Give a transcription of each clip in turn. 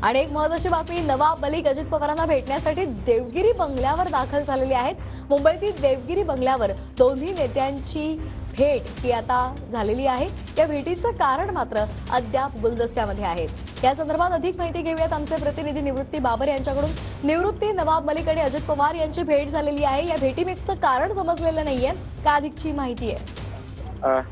आणि एक महत्त्वाची बातमी, नवाब मलिक अजित पवारांना भेटण्यासाठी देवगिरी बंगल्यावर दाखल झालेले आहेत। मुंबईतील देवगिरी बंगल्यावर दोन्ही नेत्यांची भेट ही आता झालेली आहे। या भेटीचं कारण मात्र अद्याप गुलदस्त्यामध्ये आहे। या संदर्भात अधिक माहिती घेऊयात आमचे प्रतिनिधी निवृत्ती बाबर यांच्याकडून। निवृत्ती, नवाब मलिक आणि अजित पवार यांची भेट झालेली आहे। या भेटीमागचं कारण समजलेलं नाहीये, का अधिकची माहिती आहे?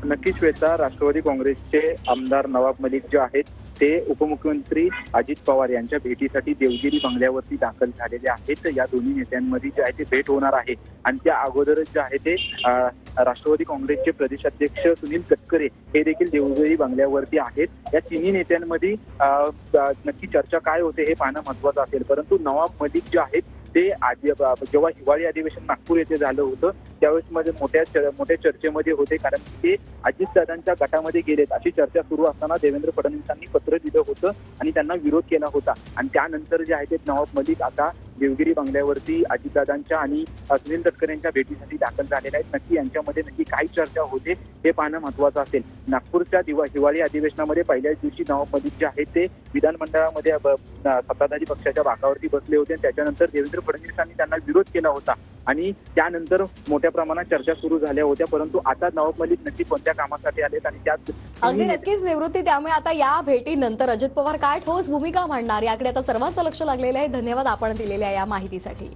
नक्कीच श्वेता, राष्ट्रवादी काँग्रेसचे आमदार नवाब मलिक जे आहेत ते उपमुख्यमंत्री अजित पवार यांच्या भेटीसाठी देवगिरी बंगल्यावरती दाखल झालेले आहेत। या दोन्ही नेत्यांमध्ये जे आहे ते भेट होणार आहे आणि त्या अगोदरच जे आहे ते राष्ट्रवादी काँग्रेसचे प्रदेशाध्यक्ष सुनील तटकरे हे देखील देवगिरी बंगल्यावरती आहेत। या तिन्ही नेत्यांमध्ये नक्की चर्चा काय होते हे पाहणं महत्त्वाचं असेल, परंतु नवाब मलिक जे आहेत ते जेव्हा हिवाळी अधिवेशन नागपूर येथे झालं होतं त्यावेळेस मध्ये मोठ्या चर्चेमध्ये होते, कारण ते अजितदादांच्या गटामध्ये गेलेत अशी चर्चा सुरू असताना देवेंद्र फडणवीसांनी पत्र दिलं होतं आणि त्यांना विरोध केला होता। आणि त्यानंतर जे आहे ते नवाब मलिक आता देवगिरी बंगल्यावरती अजितदादांच्या आणि सुनील तटकरे यांच्या भेटीसाठी दाखल झालेले आहेत। नक्की यांच्यामध्ये नक्की काय चर्चा होते हे पाहणं महत्त्वाचं असेल। नागपूरच्या हिवाळी अधिवेशनामध्ये पहिल्याच दिवशी नवाब मलिक जे आहेत ते विधानमंडळामध्ये सत्ताधारी पक्षाच्या बाकावरती बसले होते आणि त्याच्यानंतर देवेंद्र फडणवीसांनी त्यांना विरोध केला होता आणि त्यानंतर मोठ्या प्रमाणात चर्चा सुरू झाल्या होत्या, परंतु आता नवाब मलिक नक्की कोणत्या कामासाठी आलेत आणि त्यात अगदी नक्कीच निवृत्ती, त्यामुळे आता या भेटीनंतर अजित पवार काय ठोस भूमिका मांडणार याकडे आता सर्वांचं लक्ष लागलेलं आहे। धन्यवाद आपण दिलेल्या या माहितीसाठी।